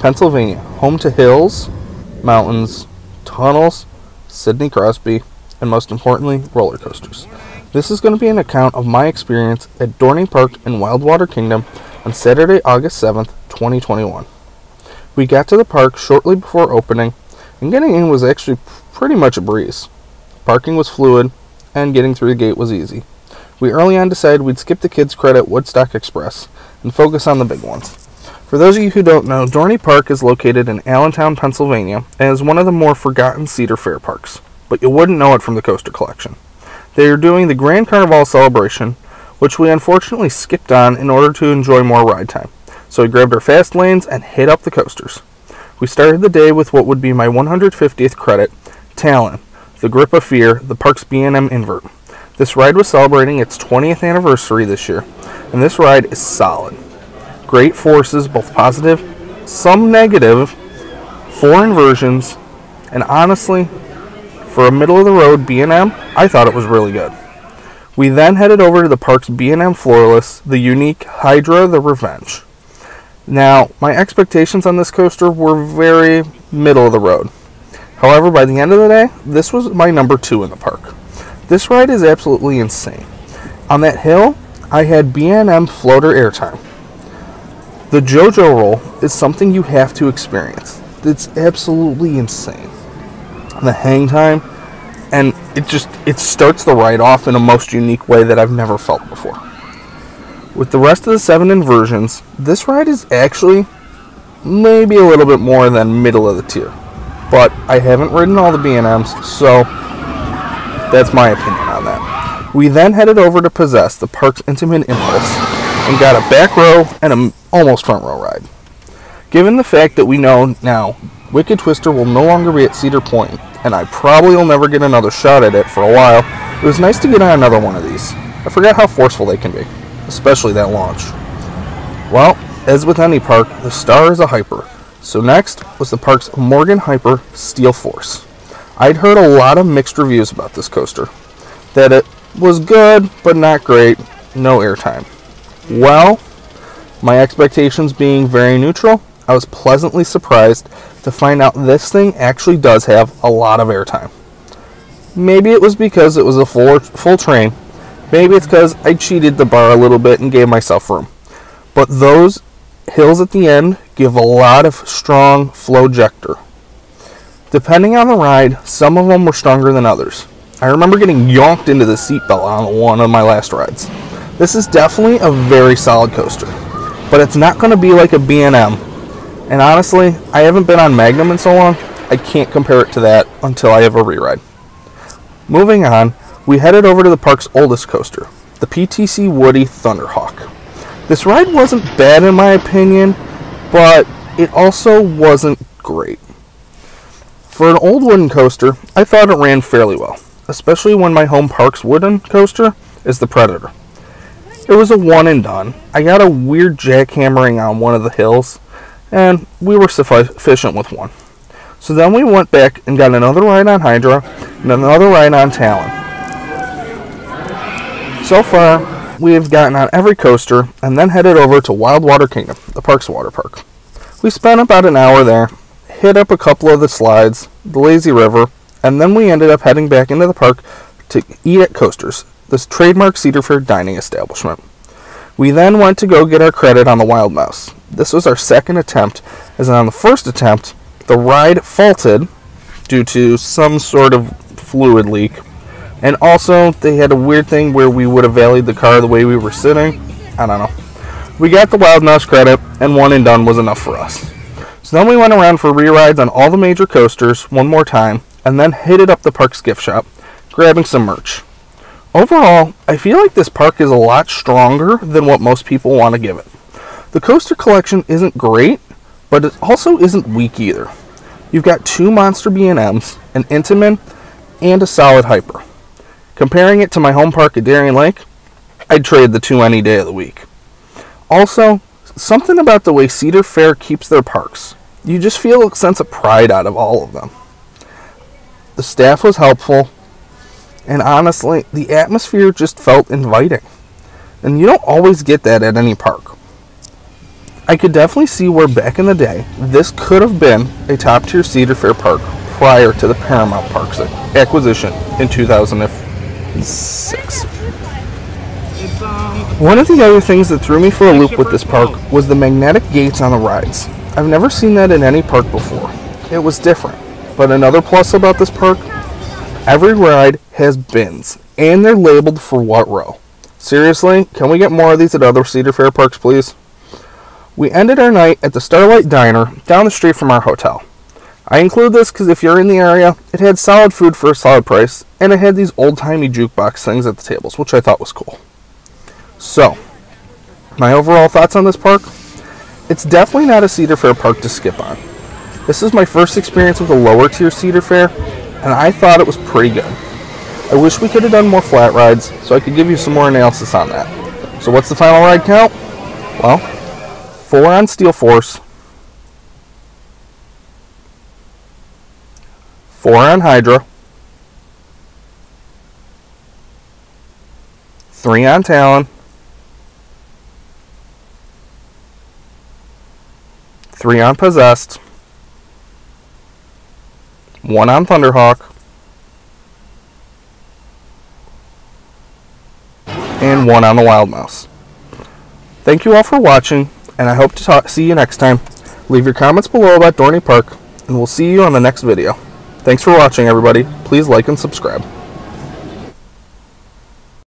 Pennsylvania, home to hills, mountains, tunnels, Sidney Crosby, and most importantly, roller coasters. This is going to be an account of my experience at Dorney Park in Wildwater Kingdom on Saturday, August 7th, 2021. We got to the park shortly before opening, and getting in was actually pretty much a breeze. Parking was fluid, and getting through the gate was easy. We early on decided we'd skip the kids' credit Woodstock Express and focus on the big ones. For those of you who don't know, Dorney Park is located in Allentown, Pennsylvania, and is one of the more forgotten Cedar Fair parks, but you wouldn't know it from the coaster collection. They are doing the Grand Carnival celebration, which we unfortunately skipped on in order to enjoy more ride time. So we grabbed our fast lanes and hit up the coasters. We started the day with what would be my 150th credit, Talon, the Grip of Fear, the park's B&M invert. This ride was celebrating its 20th anniversary this year, and this ride is solid. Great forces, both positive, some negative, 4 inversions, and honestly, for a middle-of-the-road B&M, I thought it was really good. We then headed over to the park's B&M floorless, the unique Hydra the Revenge. Now, my expectations on this coaster were very middle-of-the-road. However, by the end of the day, this was my number 2 in the park. This ride is absolutely insane. On that hill, I had B&M floater airtime. The JoJo roll is something you have to experience. It's absolutely insane. The hang time, and it starts the ride off in a most unique way that I've never felt before. With the rest of the 7 inversions, this ride is actually maybe a little bit more than middle of the tier. But I haven't ridden all the B&Ms, so that's my opinion on that. We then headed over to Possess, the park's intimate impulse, and got a back row and an almost front row ride. Given the fact that we know now Wicked Twister will no longer be at Cedar Point, and I probably will never get another shot at it for a while, it was nice to get on another one of these. I forgot how forceful they can be, especially that launch. Well, as with any park, the star is a hyper. So next was the park's Morgan Hyper Steel Force. I'd heard a lot of mixed reviews about this coaster. That it was good, but not great, no airtime. Well, my expectations being very neutral, I was pleasantly surprised to find out this thing actually does have a lot of airtime. Maybe it was because it was a full train. Maybe it's because I cheated the bar a little bit and gave myself room. But those hills at the end give a lot of strong flow ejector. Depending on the ride, some of them were stronger than others. I remember getting yonked into the seatbelt on one of my last rides. This is definitely a very solid coaster, but it's not going to be like a B&M. And honestly, I haven't been on Magnum in so long, I can't compare it to that until I have a re-ride. Moving on, we headed over to the park's oldest coaster, the PTC Woody Thunderhawk. This ride wasn't bad in my opinion, but it also wasn't great. For an old wooden coaster, I thought it ran fairly well, especially when my home park's wooden coaster is the Predator. It was a one and done. I got a weird jackhammering on one of the hills, and we were sufficient with one. So then we went back and got another ride on Hydra and another ride on Talon. So far, we have gotten on every coaster and then headed over to Wildwater Kingdom, the park's water park. We spent about an hour there, hit up a couple of the slides, the lazy river, and then we ended up heading back into the park to eat at Coasters, this trademark Cedar Fair dining establishment. We then went to go get our credit on the Wild Mouse. This was our second attempt, as on the first attempt, the ride faulted due to some sort of fluid leak. And also, they had a weird thing where we would have valeted the car the way we were sitting. I don't know. We got the Wild Mouse credit, and one and done was enough for us. So then we went around for re-rides on all the major coasters one more time, and then hit up the park's gift shop, grabbing some merch. Overall, I feel like this park is a lot stronger than what most people want to give it. The coaster collection isn't great, but it also isn't weak either. You've got 2 monster B&Ms, an Intamin, and a solid Hyper. Comparing it to my home park at Darien Lake, I'd trade the 2 any day of the week. Also, something about the way Cedar Fair keeps their parks. You just feel a sense of pride out of all of them. The staff was helpful, and honestly, the atmosphere just felt inviting. And you don't always get that at any park. I could definitely see where back in the day, this could have been a top-tier Cedar Fair park prior to the Paramount Parks acquisition in 2006. One of the other things that threw me for a loop with this park was the magnetic gates on the rides. I've never seen that in any park before. It was different. But another plus about this park, every ride has bins, and they're labeled for what row. Seriously, can we get more of these at other Cedar Fair parks, please? We ended our night at the Starlight Diner down the street from our hotel. I include this because if you're in the area, it had solid food for a solid price, and it had these old-timey jukebox things at the tables, which I thought was cool. So, my overall thoughts on this park? It's definitely not a Cedar Fair park to skip on. This is my first experience with a lower tier Cedar Fair, and I thought it was pretty good. I wish we could have done more flat rides, so I could give you some more analysis on that. So what's the final ride count? Well, 4 on Steel Force, 4 on Hydra, 3 on Talon, 3 on Possessed, 1 on Thunderhawk, and 1 on the Wild Mouse. Thank you all for watching, and I hope to see you next time. Leave your comments below about Dorney Park, and we'll see you on the next video. Thanks for watching, everybody. Please like and subscribe.